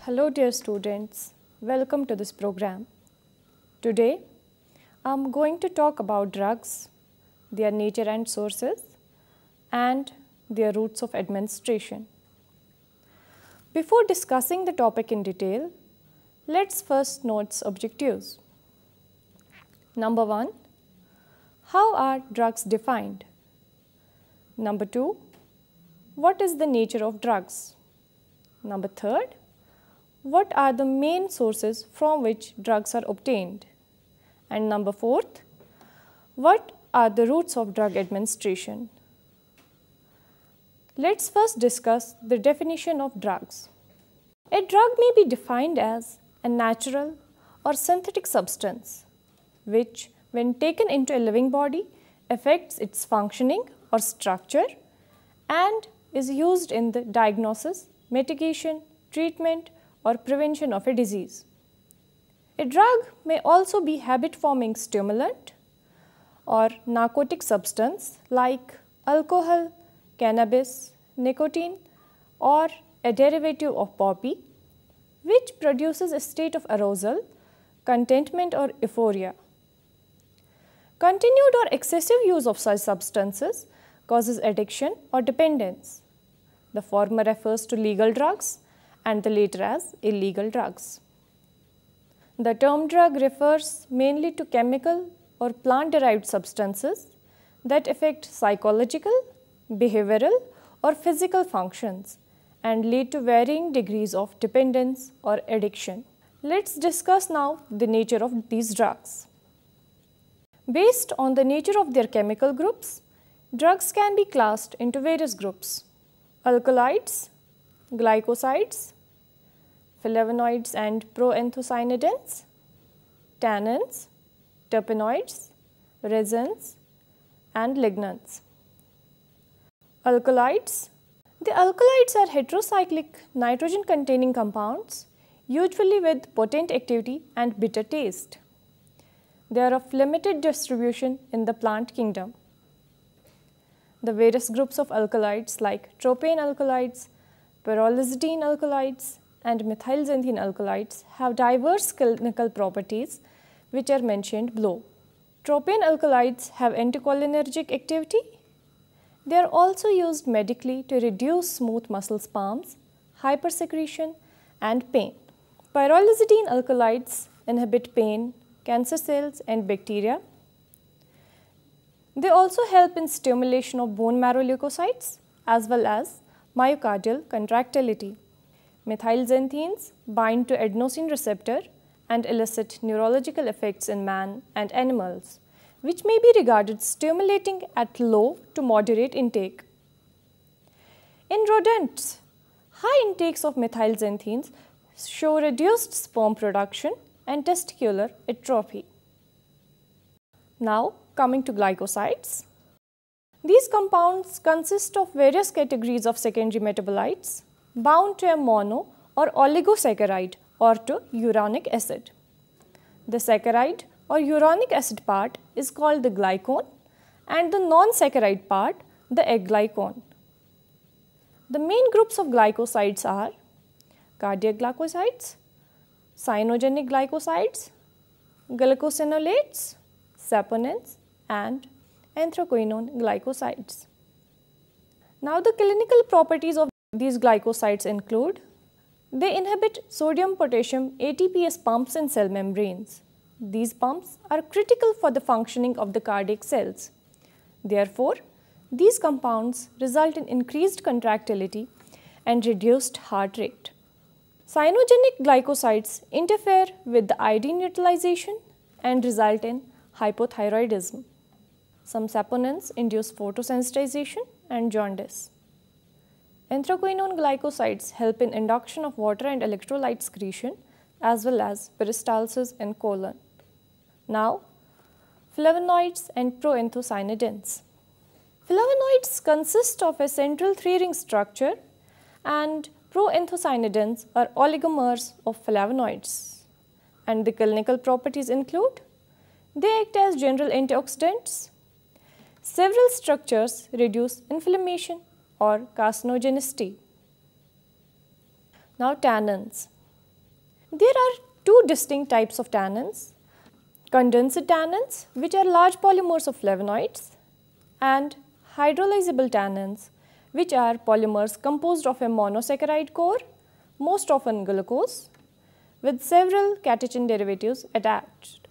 Hello dear students, welcome to this program. Today I am going to talk about drugs, their nature and sources, and their routes of administration. Before discussing the topic in detail, let's first note its objectives. Number 1, how are drugs defined? Number 2, what is the nature of drugs? Number 3, what are the main sources from which drugs are obtained? And number 4, what are the routes of drug administration? Let's first discuss the definition of drugs. A drug may be defined as a natural or synthetic substance which, when taken into a living body, affects its functioning or structure and is used in the diagnosis, mitigation, treatment, or prevention of a disease. A drug may also be habit-forming stimulant or narcotic substance like alcohol, cannabis, nicotine, or a derivative of poppy, which produces a state of arousal, contentment, or euphoria. Continued or excessive use of such substances causes addiction or dependence. The former refers to legal drugs and the latter as illegal drugs. The term drug refers mainly to chemical or plant-derived substances that affect psychological, behavioral, or physical functions and lead to varying degrees of dependence or addiction. Let's discuss now the nature of these drugs. Based on the nature of their chemical groups, drugs can be classed into various groups: alkaloids, glycosides, flavonoids and proanthocyanidins, tannins, terpenoids, resins, and lignans. Alkaloids. The alkaloids are heterocyclic nitrogen-containing compounds, usually with potent activity and bitter taste. They are of limited distribution in the plant kingdom. The various groups of alkaloids like tropane alkaloids, pyrrolizidine alkaloids, and methylxanthine alkaloids have diverse clinical properties which are mentioned below. Tropane alkaloids have anticholinergic activity. They are also used medically to reduce smooth muscle spasms, hypersecretion, and pain. Pyrrolizidine alkaloids inhibit pain, cancer cells, and bacteria. They also help in stimulation of bone marrow leukocytes as well as myocardial contractility. Methylxanthines bind to adenosine receptor and elicit neurological effects in man and animals, which may be regarded stimulating at low to moderate intake. In rodents, high intakes of methylxanthines show reduced sperm production and testicular atrophy. Now, coming to glycosides. These compounds consist of various categories of secondary metabolites bound to a mono or oligosaccharide or to uronic acid. The saccharide or uronic acid part is called the glycone and the non-saccharide part the aglycone. The main groups of glycosides are cardiac glycosides, cyanogenic glycosides, glucosinolates, saponins, and anthraquinone glycosides. Now, the clinical properties of these glycosides include: they inhibit sodium-potassium ATPase pumps in cell membranes. These pumps are critical for the functioning of the cardiac cells. Therefore, these compounds result in increased contractility and reduced heart rate. Cyanogenic glycosides interfere with the iodine utilization and result in hypothyroidism. Some saponins induce photosensitization and jaundice. Anthraquinone glycosides help in induction of water and electrolyte excretion as well as peristalsis in colon. Now, flavonoids and proanthocyanidins. Flavonoids consist of a central three-ring structure and proanthocyanidins are oligomers of flavonoids. And the clinical properties include: they act as general antioxidants. Several structures reduce inflammation or carcinogenicity. Now, tannins. There are two distinct types of tannins: condensed tannins, which are large polymers of flavonoids, and hydrolyzable tannins, which are polymers composed of a monosaccharide core, most often glucose, with several catechin derivatives attached.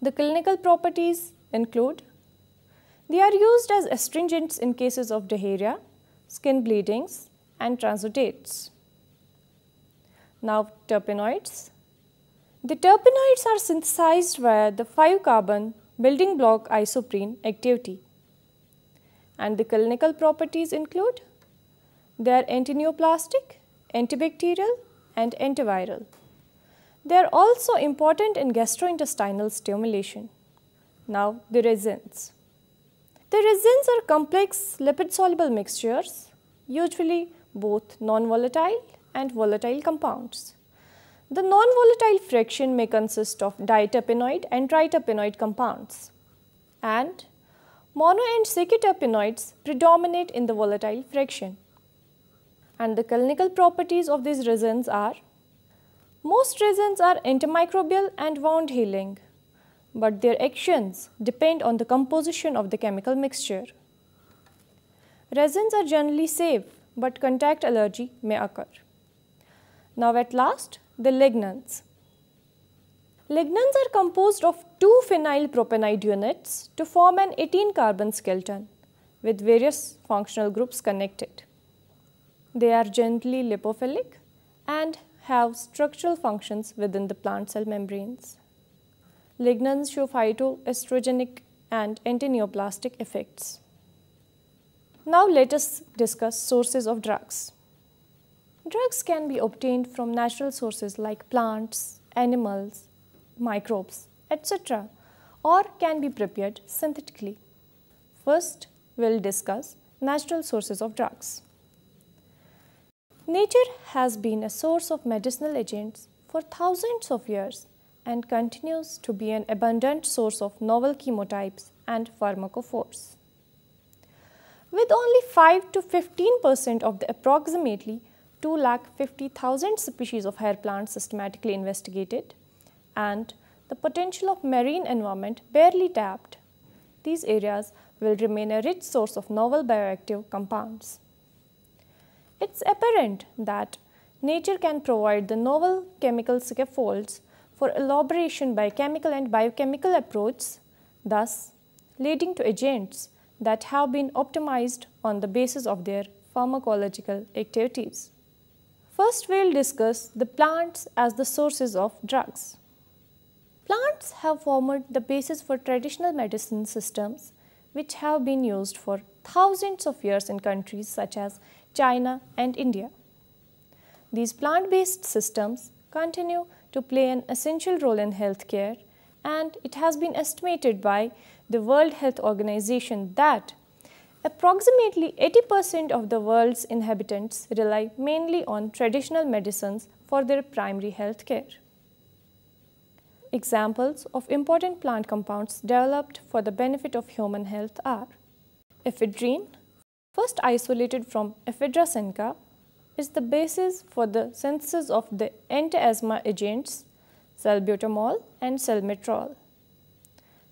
The clinical properties include: they are used as astringents in cases of diarrhea, skin bleedings, and transudates. Now, terpenoids. The terpenoids are synthesized via the 5-carbon building block isoprene activity. And the clinical properties include: they are antineoplastic, antibacterial, and antiviral. They are also important in gastrointestinal stimulation. Now, the resins. The resins are complex lipid-soluble mixtures, usually both non-volatile and volatile compounds. The non-volatile fraction may consist of diterpenoid and triterpenoid compounds, and mono and sesquiterpenoids predominate in the volatile fraction. And the clinical properties of these resins are: most resins are antimicrobial and wound healing, but their actions depend on the composition of the chemical mixture. Resins are generally safe, but contact allergy may occur. Now at last, the lignans. Lignans are composed of 2 phenyl propanide units to form an 18-carbon skeleton with various functional groups connected. They are gently lipophilic and have structural functions within the plant cell membranes. Lignans show phytoestrogenic and antineoplastic effects. Now let us discuss sources of drugs. Drugs can be obtained from natural sources like plants, animals, microbes, etc., or can be prepared synthetically. First, we will discuss natural sources of drugs. Nature has been a source of medicinal agents for thousands of years and continues to be an abundant source of novel chemotypes and pharmacophores. With only 5 to 15% of the approximately 250,000 species of hair plants systematically investigated and the potential of marine environment barely tapped, these areas will remain a rich source of novel bioactive compounds. It's apparent that nature can provide the novel chemical scaffolds for elaboration by chemical and biochemical approaches, thus leading to agents that have been optimized on the basis of their pharmacological activities. First, we will discuss the plants as the sources of drugs. Plants have formed the basis for traditional medicine systems which have been used for thousands of years in countries such as China and India. These plant-based systems continue to play an essential role in healthcare, and it has been estimated by the World Health Organization that approximately 80% of the world's inhabitants rely mainly on traditional medicines for their primary health care. Examples of important plant compounds developed for the benefit of human health are: ephedrine, first isolated from Ephedra sinca, is the basis for the synthesis of the anti-asthma agents salbutamol and salmeterol.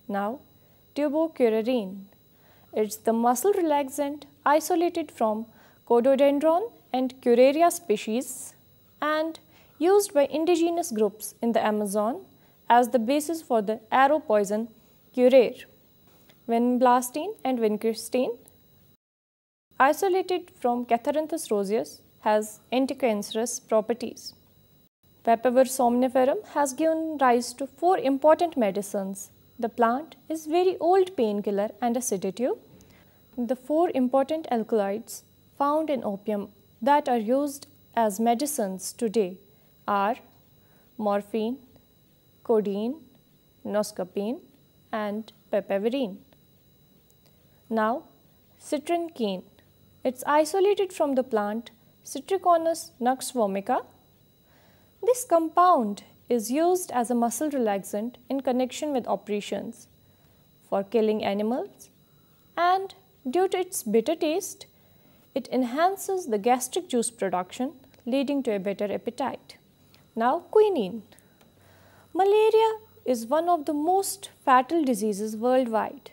Now, tubocurarine. It's the muscle relaxant isolated from Cododendron and Curaria species and used by indigenous groups in the Amazon as the basis for the arrow poison curare. Vinblastine and vincristine, isolated from Catharanthus roseus, has anticancerous properties. Papaver somniferum has given rise to 4 important medicines. The plant is very old painkiller and a sedative. The 4 important alkaloids found in opium that are used as medicines today are morphine, codeine, noscapine, and papaverine. Now, citrinquine. It's isolated from the plant Citricornus nux vomica. This compound is used as a muscle relaxant in connection with operations for killing animals, and due to its bitter taste, it enhances the gastric juice production, leading to a better appetite. Now, quinine. Malaria is one of the most fatal diseases worldwide.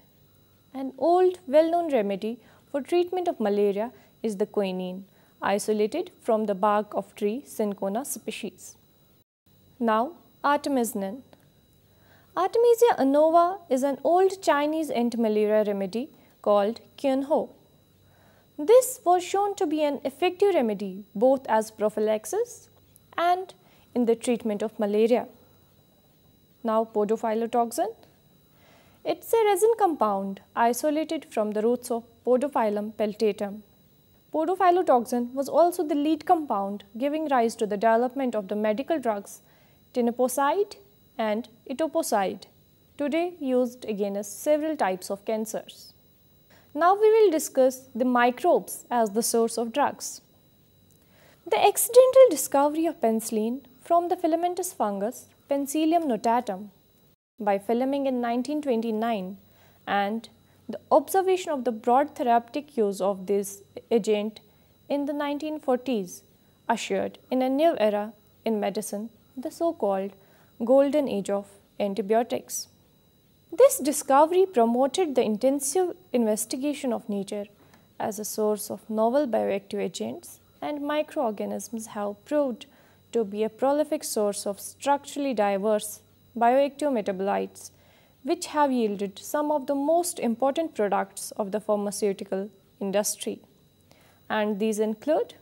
An old, well-known remedy for treatment of malaria is the quinine, isolated from the bark of tree Cinchona species. Now, artemisinin. Artemisia annova is an old Chinese anti-malaria remedy called Qianhou. This was shown to be an effective remedy both as prophylaxis and in the treatment of malaria. Now, Podophyllotoxin. It's a resin compound isolated from the roots of Podophyllum peltatum. Podophyllotoxin was also the lead compound giving rise to the development of the medical drugs tinoposide and etoposide, today used against several types of cancers. Now we will discuss the microbes as the source of drugs. The accidental discovery of penicillin from the filamentous fungus Penicillium notatum by Fleming in 1929 and the observation of the broad therapeutic use of this agent in the 1940s ushered in a new era in medicine, the so-called golden age of antibiotics. This discovery promoted the intensive investigation of nature as a source of novel bioactive agents, and microorganisms have proved to be a prolific source of structurally diverse bioactive metabolites, which have yielded some of the most important products of the pharmaceutical industry. And these include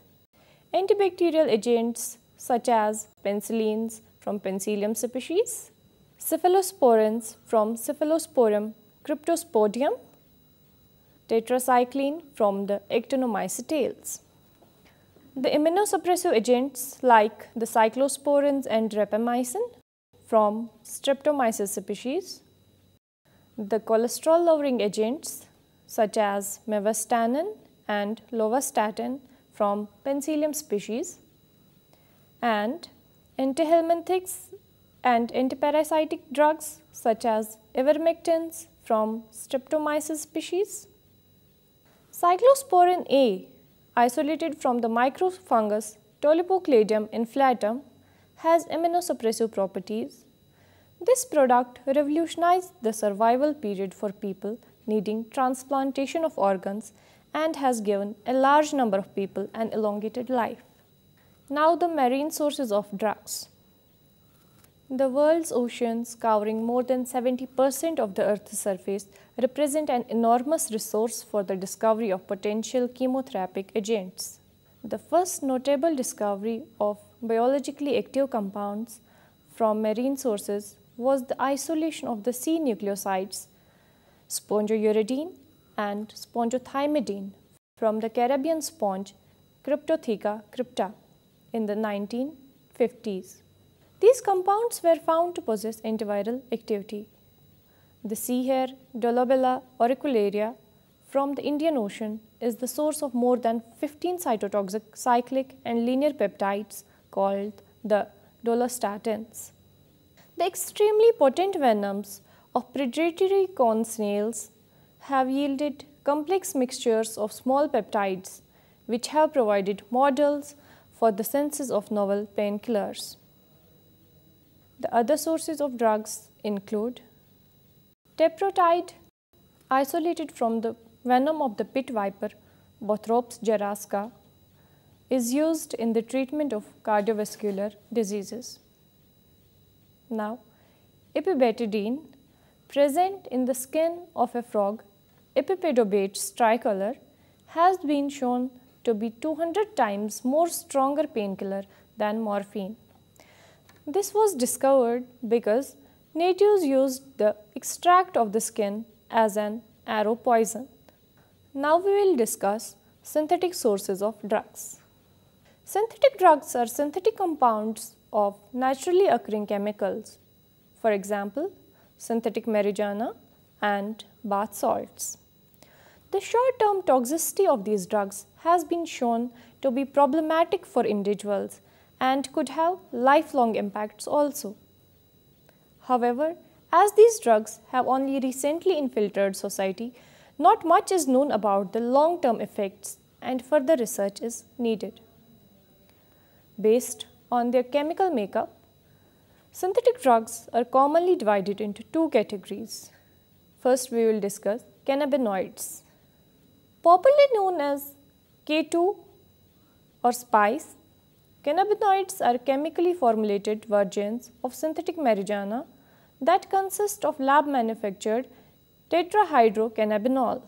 antibacterial agents such as penicillins from Penicillium species, cephalosporins from Cephalosporum cryptosporidium, tetracycline from the actinomycetales. The immunosuppressive agents like the cyclosporins and rapamycin from Streptomyces species, the cholesterol-lowering agents such as mevastatin and lovastatin from Penicillium species, and Anthelmintics and antiparasitic drugs such as ivermectins from Streptomyces species. Cyclosporin A, isolated from the microfungus Tolypocladium inflatum, has immunosuppressive properties. This product revolutionized the survival period for people needing transplantation of organs and has given a large number of people an elongated life. Now, the marine sources of drugs. The world's oceans, covering more than 70% of the Earth's surface, represent an enormous resource for the discovery of potential chemotherapeutic agents. The first notable discovery of biologically active compounds from marine sources was the isolation of the C nucleosides spongouridine and spongothymidine from the Caribbean sponge Cryptotheca crypta in the 1950s. These compounds were found to possess antiviral activity. The sea hare Dolabella auricularia from the Indian Ocean is the source of more than 15 cytotoxic cyclic and linear peptides called the dolostatins. The extremely potent venoms of predatory corn snails have yielded complex mixtures of small peptides which have provided models for the synthesis of novel painkillers. The other sources of drugs include teprotide, isolated from the venom of the pit viper Bothrops jarasca, is used in the treatment of cardiovascular diseases. Now, epibetidine, present in the skin of a frog Epipedobates tricolor, has been shown to be 200 times more stronger painkiller than morphine. This was discovered because natives used the extract of the skin as an arrow poison. Now we will discuss synthetic sources of drugs. Synthetic drugs are synthetic compounds of naturally occurring chemicals, for example, synthetic marijuana and bath salts. The short-term toxicity of these drugs has been shown to be problematic for individuals and could have lifelong impacts also. However, as these drugs have only recently infiltrated society, not much is known about the long-term effects and further research is needed. Based on their chemical makeup, synthetic drugs are commonly divided into two categories. First, we will discuss cannabinoids. Popularly known as K2 or spice, cannabinoids are chemically formulated versions of synthetic marijuana that consist of lab-manufactured tetrahydrocannabinol.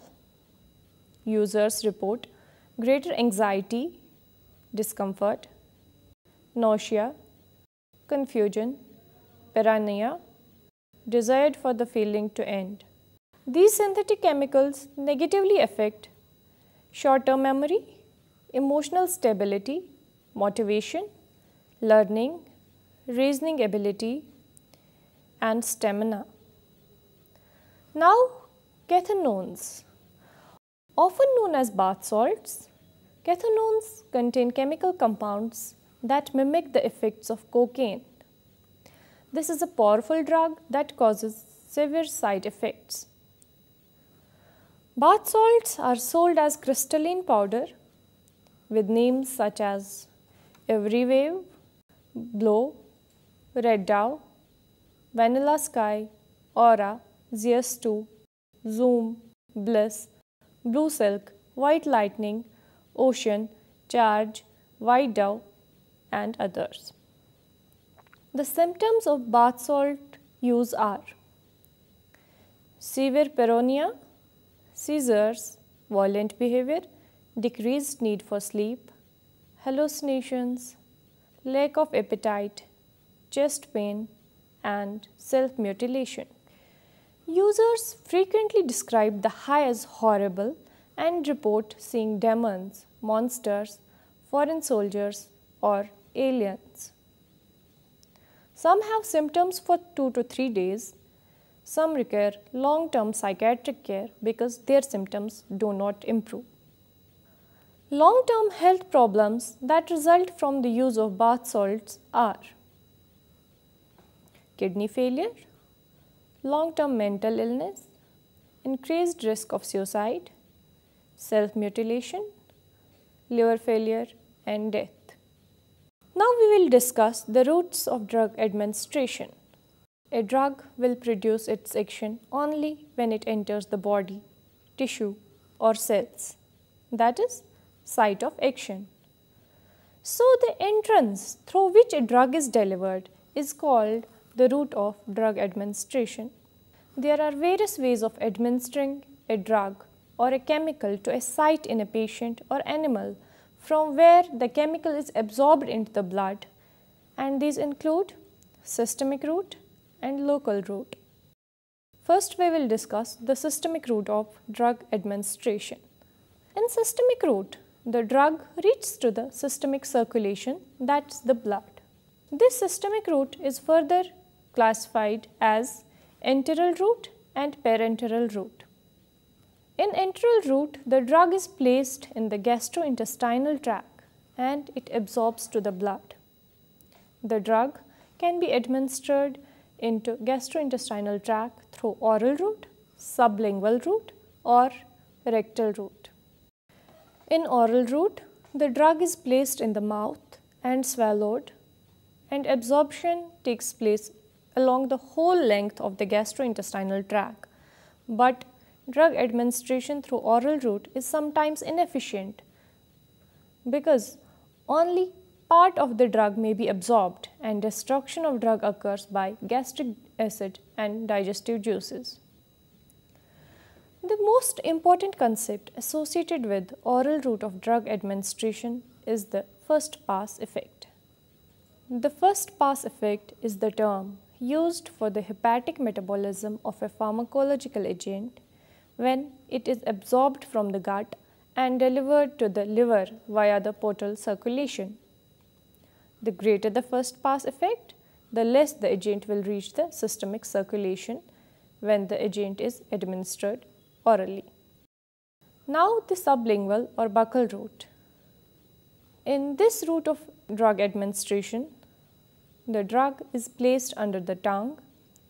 Users report greater anxiety, discomfort, nausea, confusion, paranoia, desire for the feeling to end. These synthetic chemicals negatively affect short-term memory, emotional stability, motivation, learning, reasoning ability, and stamina. Now, cathinones. Often known as bath salts, cathinones contain chemical compounds that mimic the effects of cocaine. This is a powerful drug that causes severe side effects. Bath salts are sold as crystalline powder with names such as Every Wave, Blow, Red Dove, Vanilla Sky, Aura, ZS2, Zoom, Bliss, Blue Silk, White Lightning, Ocean, Charge, White Dove, and others. The symptoms of bath salt use are severe paranoia, seizures, violent behavior, decreased need for sleep, hallucinations, lack of appetite, chest pain, and self-mutilation. Users frequently describe the high as horrible and report seeing demons, monsters, foreign soldiers, or aliens. Some have symptoms for 2 to 3 days. Some require long-term psychiatric care because their symptoms do not improve. Long-term health problems that result from the use of bath salts are kidney failure, long-term mental illness, increased risk of suicide, self-mutilation, liver failure, and death. Now we will discuss the routes of drug administration. A drug will produce its action only when it enters the body, tissue, or cells, that is, site of action. So the entrance through which a drug is delivered is called the route of drug administration. There are various ways of administering a drug or a chemical to a site in a patient or animal from where the chemical is absorbed into the blood, and these include systemic route and local route. First, we will discuss the systemic route of drug administration. In systemic route, the drug reaches to the systemic circulation, that's the blood. This systemic route is further classified as enteral route and parenteral route. In enteral route, the drug is placed in the gastrointestinal tract and it absorbs to the blood. The drug can be administered into gastrointestinal tract through oral route, sublingual route, or rectal route. In oral route, the drug is placed in the mouth and swallowed, and absorption takes place along the whole length of the gastrointestinal tract. But drug administration through oral route is sometimes inefficient because only part of the drug may be absorbed and destruction of drug occurs by gastric acid and digestive juices. The most important concept associated with oral route of drug administration is the first pass effect. The first pass effect is the term used for the hepatic metabolism of a pharmacological agent when it is absorbed from the gut and delivered to the liver via the portal circulation. The greater the first pass effect, the less the agent will reach the systemic circulation when the agent is administered orally. Now the sublingual or buccal route. In this route of drug administration, the drug is placed under the tongue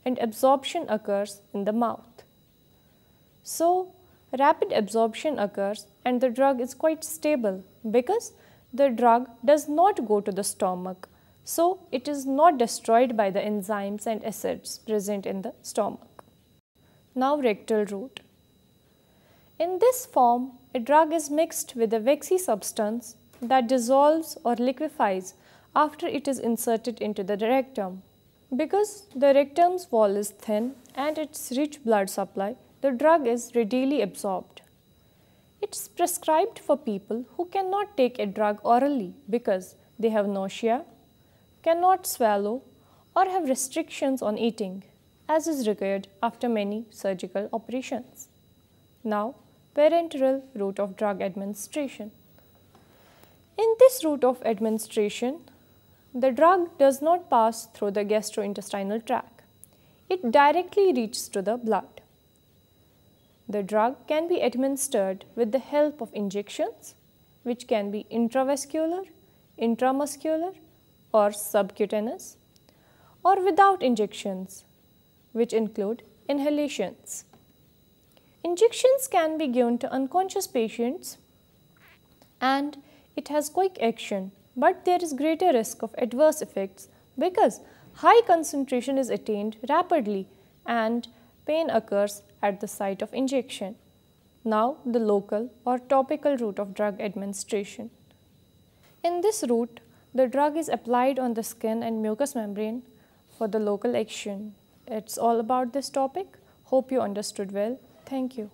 and absorption occurs in the mouth. So, rapid absorption occurs and the drug is quite stable because the drug does not go to the stomach so it is not destroyed by the enzymes and acids present in the stomach. Now rectal route. In this form, a drug is mixed with a waxy substance that dissolves or liquefies after it is inserted into the rectum. Because the rectum's wall is thin and its rich blood supply, the drug is readily absorbed. It's prescribed for people who cannot take a drug orally because they have nausea, cannot swallow, or have restrictions on eating, as is required after many surgical operations. Now, parenteral route of drug administration. In this route of administration, the drug does not pass through the gastrointestinal tract. It directly reaches to the blood. The drug can be administered with the help of injections, which can be intravascular, intramuscular, or subcutaneous, or without injections, which include inhalations. Injections can be given to unconscious patients and it has quick action, but there is greater risk of adverse effects because high concentration is attained rapidly and pain occurs at the site of injection. Now the local or topical route of drug administration. In this route, the drug is applied on the skin and mucous membrane for the local action. It's all about this topic. Hope you understood well. Thank you.